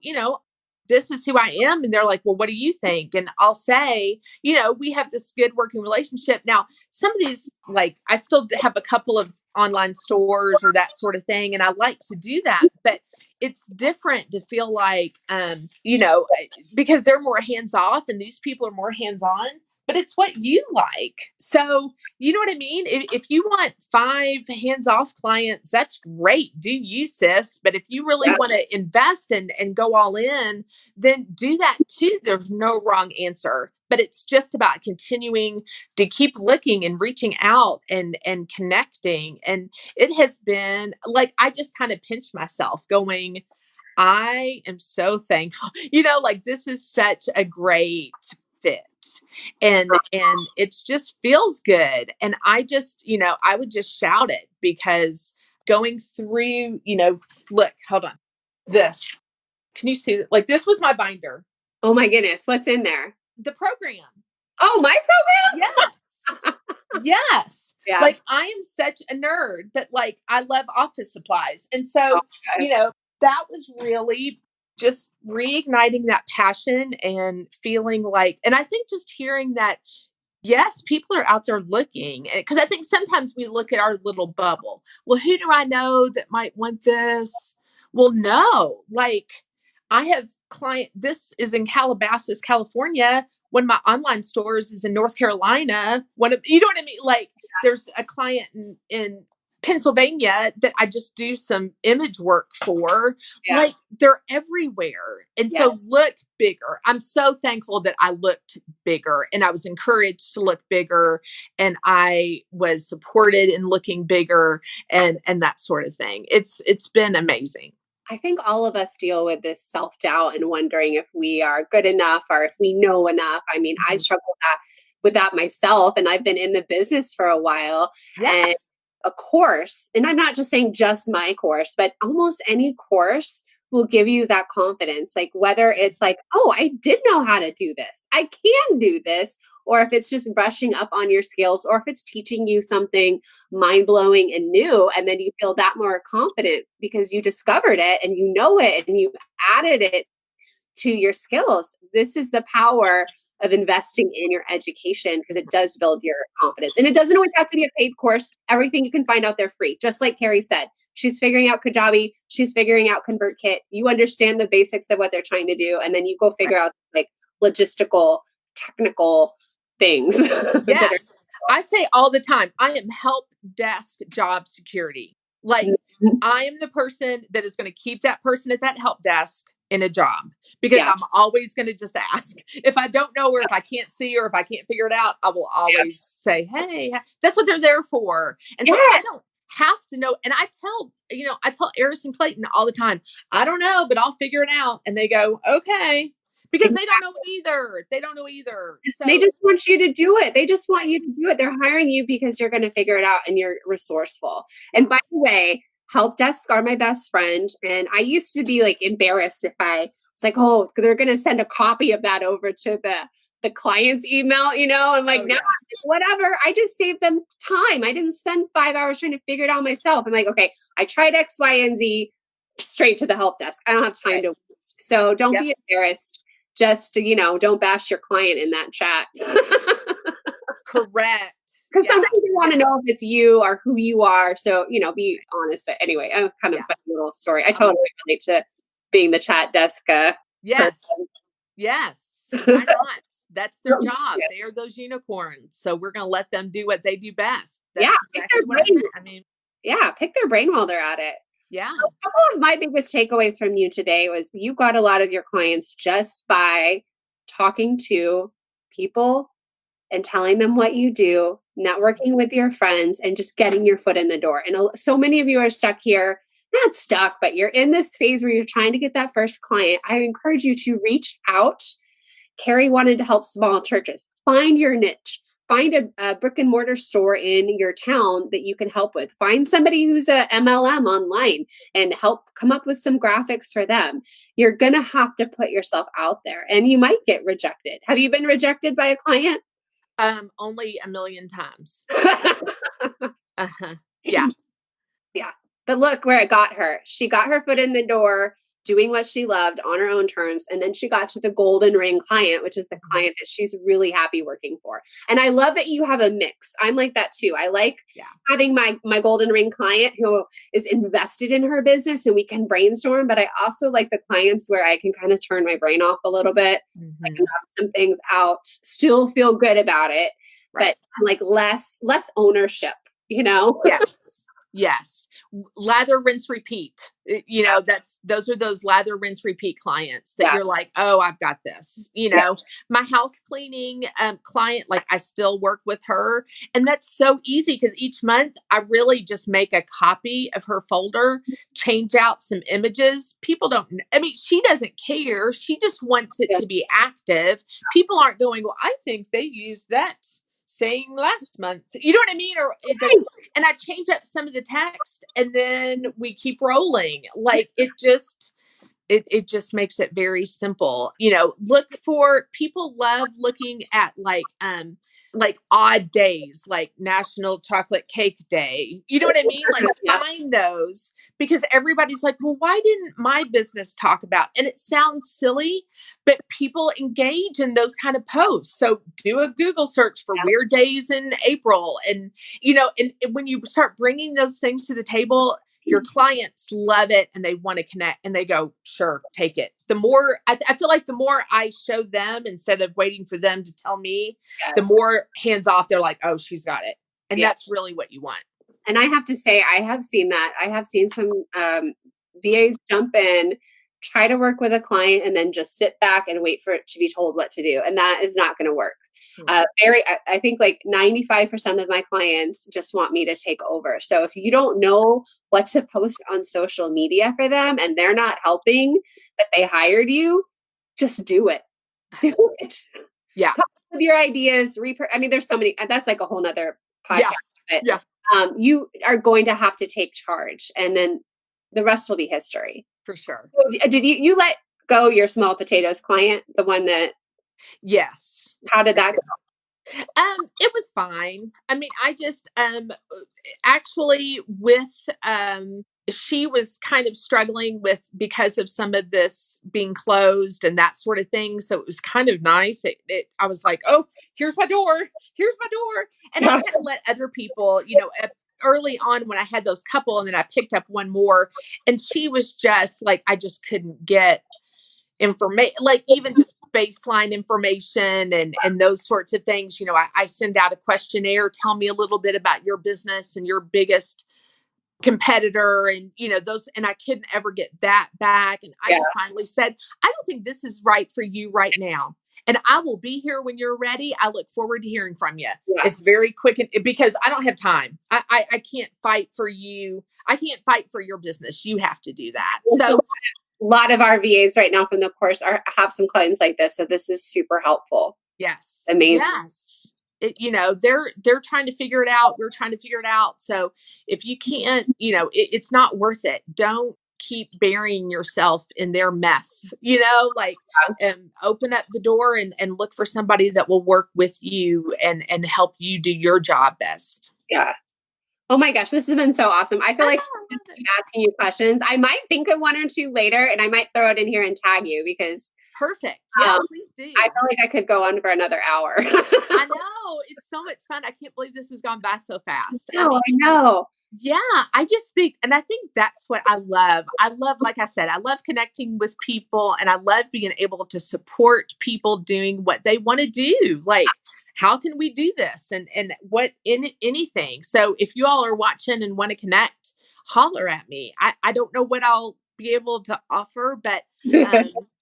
this is who I am. And they're like, well, what do you think? And I'll say, we have this good working relationship. Now, some of these, I still have a couple of online stores or that sort of thing. And I like to do that, but it's different to feel because they're more hands off and these people are more hands on, but it's what you like. So, you know what I mean? If you want 5 hands-off clients, that's great. Do you, sis? But if you really want to invest and go all in, then do that too. There's no wrong answer, but it's just about continuing to keep looking and reaching out and connecting. And it has been I just kind of pinched myself going, I am so thankful, this is such a great fit. And it just feels good. And I just, I would just shout it because going through, look, hold on. This, can you see it? This was my binder. Oh my goodness. What's in there? The program. Oh, my program? Yes. Yes. Yeah. I am such a nerd, but I love office supplies. And so, that was really just reigniting that passion and feeling and I think just hearing that, yes, people are out there looking, because I think sometimes we look at our little bubble. Well, who do I know that might want this? Well, no, I have this is in Calabasas, California. One of my online stores is in North Carolina. You know what I mean? There's a client in Pennsylvania that I just do some image work for. They're everywhere. And so look bigger. I'm so thankful that I looked bigger and I was encouraged to look bigger and I was supported in looking bigger and that sort of thing. It's been amazing. I think all of us deal with this self-doubt and wondering if we are good enough or if we know enough. I mean, I struggle with that. with that myself, and I've been in the business for a while. Yeah. And a course, and I'm not just saying just my course, but almost any course will give you that confidence. Like whether it's like, oh, I did know how to do this, I can do this, or if it's just brushing up on your skills, or if it's teaching you something mind blowing and new, and then you feel that more confident because you discovered it and you know it and you added it to your skills. This is the power of investing in your education, because it does build your confidence. And it doesn't always have to be a paid course. Everything you can find out there free. Just like Carrie said, she's figuring out Kajabi, she's figuring out ConvertKit. You understand the basics of what they're trying to do, and then you go figure out like logistical, technical things. Yes. I say all the time, I am help desk job security. Like I am the person that is going to keep that person at that help desk in a job, because I'm always going to just ask. If I don't know, or if I can't see, or if I can't figure it out, I will always say, hey, that's what they're there for. And so I don't have to know. And I tell Eris and Clayton all the time, I don't know, but I'll figure it out. And they go, okay. Because they don't know either. They don't know either. So they just want you to do it. They just want you to do it. They're hiring you because you're going to figure it out and you're resourceful. And by the way, help desk are my best friend. And I used to be like embarrassed if I was like, oh, they're going to send a copy of that over to the client's email, I'm like, no, whatever. I just saved them time. I didn't spend 5 hours trying to figure it out myself. I'm like, okay, I tried X, Y, and Z, straight to the help desk. I don't have time to waste. So don't be embarrassed. Just, don't bash your client in that chat. Correct. Because sometimes you want to know if it's you or who you are. So, be honest. But anyway, kind of a funny little story. I totally relate to being the chat desk. Yes. Yes. Why not? That's their job. They are those unicorns. So we're going to let them do what they do best. That's exactly what I said. I mean, pick their brain while they're at it. Yeah. So a couple of my biggest takeaways from you today was you got a lot of your clients just by talking to people and telling them what you do, networking with your friends, and just getting your foot in the door. And so many of you are stuck here, not stuck, but you're in this phase where you're trying to get that first client. I encourage you to reach out. Carrie wanted to help small churches. Find your niche. Find a brick and mortar store in your town that you can help with. Find somebody who's a MLM online and help come up with some graphics for them. You're going to have to put yourself out there, and you might get rejected. Have you been rejected by a client? Only a million times. Yeah. Yeah. But look where it got her. She got her foot in the door, doing what she loved on her own terms. And then she got to the golden ring client, which is the client that she's really happy working for. And I love that you have a mix. I'm like that too. I like having my golden ring client who is invested in her business and we can brainstorm. But I also like the clients where I can kind of turn my brain off a little bit. I can have some things out, still feel good about it, but like less ownership, Yes. Lather, rinse, repeat. Those are those lather, rinse, repeat clients that you're like, oh, I've got this. My house cleaning client, like I still work with her. And that's so easy because each month I really just make a copy of her folder, change out some images. People she doesn't care. She just wants it to be active. People aren't going, well, I think they used that saying last month, you know what I mean? Or it doesn't, and I change up some of the text and then we keep rolling. Like it just makes it very simple. Look for, people love looking at like odd days, like National Chocolate Cake Day. You know what I mean? Like find those, because everybody's like, well, why didn't my business talk about? And it sounds silly, but people engage in those kind of posts. So do a Google search for weird days in April. And, and when you start bringing those things to the table, your clients love it and they want to connect and they go, sure, take it. The more, I feel like the more I show them instead of waiting for them to tell me, the more hands off they're like, oh, she's got it. And that's really what you want. And I have to say, I have seen that. I have seen some VAs jump in, try to work with a client, and then just sit back and wait for it to be told what to do. And that is not going to work. I think like 95% of my clients just want me to take over. So if you don't know what to post on social media for them and they're not helping, but they hired you, just do it. Do it. Yeah. with your ideas, I mean, there's so many, that's like a whole nother podcast, Yeah. but Yeah. You are going to have to take charge, and then the rest will be history. For sure. So did you let go your small potatoes client, the one that, Yes. how did that go? It was fine. I mean, I just actually with she was kind of struggling with because of some of this being closed and that sort of thing. So it was kind of nice. I was like, oh, here's my door. Here's my door. And I kind of let other people, early on when I had those couple, and then I picked up one more, and she was just like, I just couldn't get information, like even just baseline information and those sorts of things. I send out a questionnaire, tell me a little bit about your business and your biggest competitor, and those, and I couldn't ever get that back. And I just finally said, I don't think this is right for you right now, and I will be here when you're ready. I look forward to hearing from you. It's very quick, because I don't have time. I can't fight for you. I can't fight for your business. You have to do that. So a lot of our VAs right now from the course have some clients like this. So this is super helpful. Yes. Amazing. Yes. They're trying to figure it out. We're trying to figure it out. So if you can't, it's not worth it. Don't keep burying yourself in their mess, open up the door and look for somebody that will work with you and help you do your job best. Yeah. Oh my gosh, this has been so awesome. I feel like I'm asking you questions. I might think of one or two later, and I might throw it in here and tag you because perfect. Yeah, please do. I feel like I could go on for another hour. I know. It's so much fun. I can't believe this has gone by so fast. I know. Yeah, I just think, and I think that's what I love. Like I said, I love connecting with people, and I love being able to support people doing what they want to do. Like, how can we do this? And what in anything. So if you all are watching and want to connect, holler at me. I don't know what I'll be able to offer, but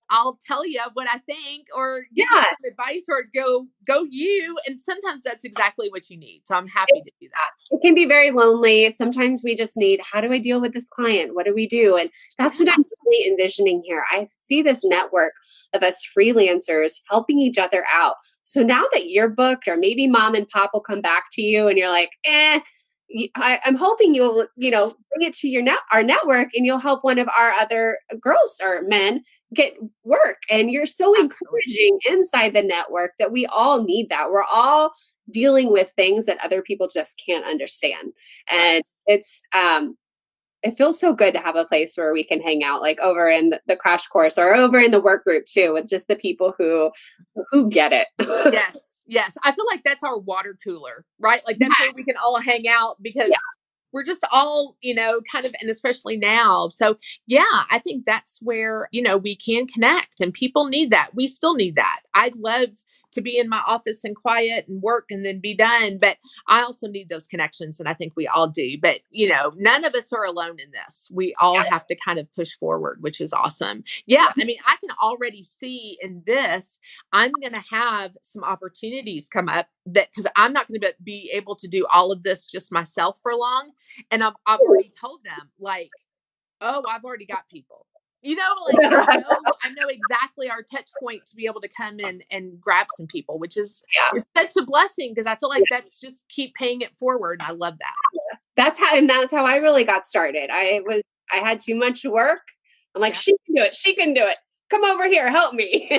I'll tell you what I think, or give you some advice, or go you. And sometimes that's exactly what you need. So I'm happy to do that. It can be very lonely. Sometimes we just need, how do I deal with this client? What do we do? And that's what I'm really envisioning here. I see this network of us freelancers helping each other out. So now that you're booked, or maybe mom and pop will come back to you and you're like, I'm hoping you'll, bring it to our network, and you'll help one of our other girls or men get work. And you're so encouraging inside the network that we all need that. We're all dealing with things that other people just can't understand. And it's, it feels so good to have a place where we can hang out, like over in the crash course or over in the work group too, with just the people who get it. Yes. I feel like that's our water cooler, right? Like that's where we can all hang out, because we're just all, kind of, and especially now. So yeah, I think that's where, we can connect, and people need that. We still need that. I'd love to be in my office and quiet and work and then be done, but I also need those connections. And I think we all do, but none of us are alone in this. We all have to kind of push forward, which is awesome. Yeah. I mean, I can already see in this, I'm going to have some opportunities come up that, because I'm not going to be able to do all of this just myself for long. And I've already told them, like, oh, I've already got people, I know exactly our touch point to be able to come in and grab some people, which is such a blessing, because I feel like that's just keep paying it forward. I love that. That's how I really got started. I had too much work. I'm like, she can do it. She can do it. Come over here. Help me.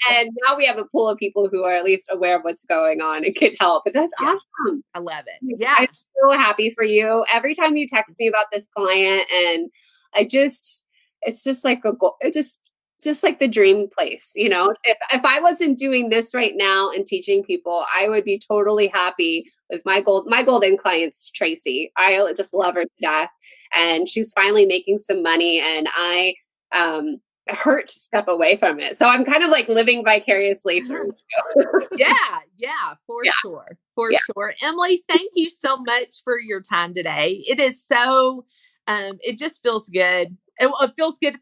And now we have a pool of people who are at least aware of what's going on and can help. But that's awesome. I love it. Yeah. I'm so happy for you. Every time you text me about this client, and it's just like a goal. It's just like the dream place. If I wasn't doing this right now and teaching people, I would be totally happy with my golden clients, Tracy. I just love her to death. And she's finally making some money, and I, hurt to step away from it. So I'm kind of like living vicariously through you. For sure. Emily, thank you so much for your time today. It is so, it just feels good. It feels good to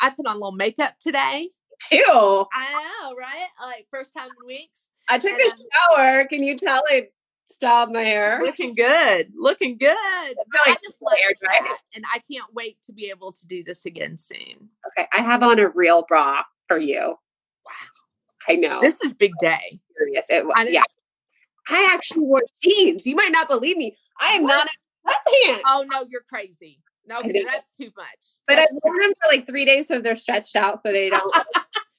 I put on a little makeup today. Too. I know, right? Like first time in weeks. I took a shower. Can you tell I styled my hair? Looking good. But I just love that, and I can't wait to be able to do this again soon. Okay, I have on a real bra for you. Wow. I know. This is big day. serious. It was, I know. yeah. I actually wore jeans. You might not believe me. I am not in sweatpants. Oh no, you're crazy. No, that's too much. But I've worn them for like 3 days, so they're stretched out, so they don't.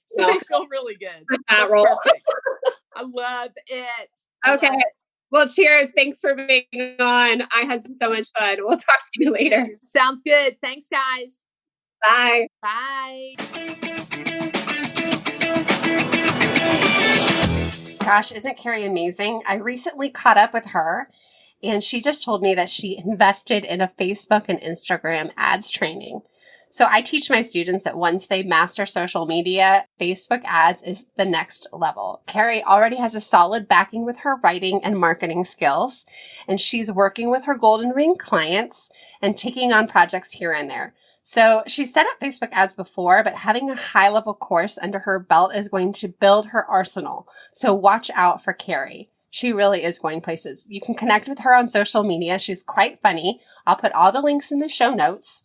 So they feel really good. That's perfect. I love it. Okay. Well, cheers. Thanks for being on. I had so much fun. We'll talk to you later. Sounds good. Thanks, guys. Bye. Bye. Gosh, isn't Carrie amazing? I recently caught up with her, and she just told me that she invested in a Facebook and Instagram ads training. So I teach my students that once they master social media, Facebook ads is the next level. Carrie already has a solid backing with her writing and marketing skills, and she's working with her Golden Ring clients and taking on projects here and there. So she set up Facebook ads before, but having a high-level course under her belt is going to build her arsenal. So watch out for Carrie. She really is going places. You can connect with her on social media. She's quite funny. I'll put all the links in the show notes.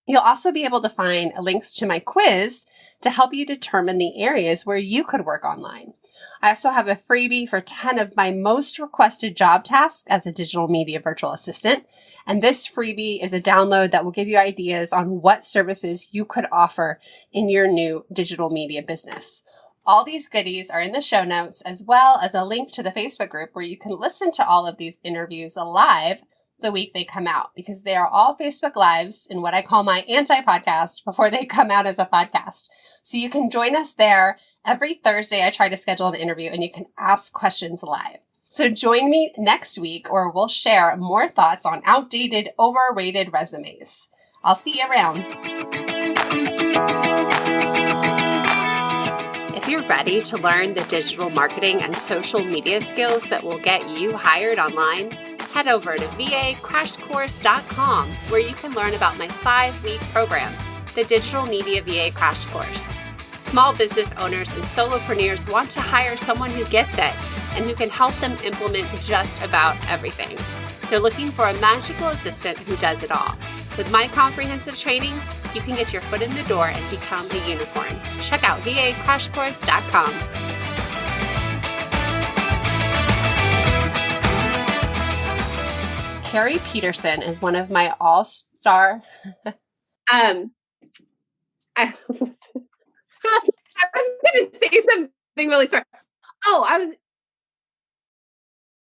You'll also be able to find links to my quiz to help you determine the areas where you could work online. I also have a freebie for 10 of my most requested job tasks as a digital media virtual assistant. And this freebie is a download that will give you ideas on what services you could offer in your new digital media business. All these goodies are in the show notes, as well as a link to the Facebook group where you can listen to all of these interviews live the week they come out, because they are all Facebook Lives in what I call my anti-podcast before they come out as a podcast. So you can join us there. Every Thursday, I try to schedule an interview and you can ask questions live. So join me next week, or we'll share more thoughts on outdated, overrated resumes. I'll see you around. If you're ready to learn the digital marketing and social media skills that will get you hired online, head over to vacrashcourse.com, where you can learn about my 5-week program, the Digital Media VA Crash Course. Small business owners and solopreneurs want to hire someone who gets it and who can help them implement just about everything. They're looking for a magical assistant who does it all. With my comprehensive training, you can get your foot in the door and become a unicorn. Check out vacrashcourse.com. Carrie Peterson is one of my all-star. I was going to say something really smart. Oh,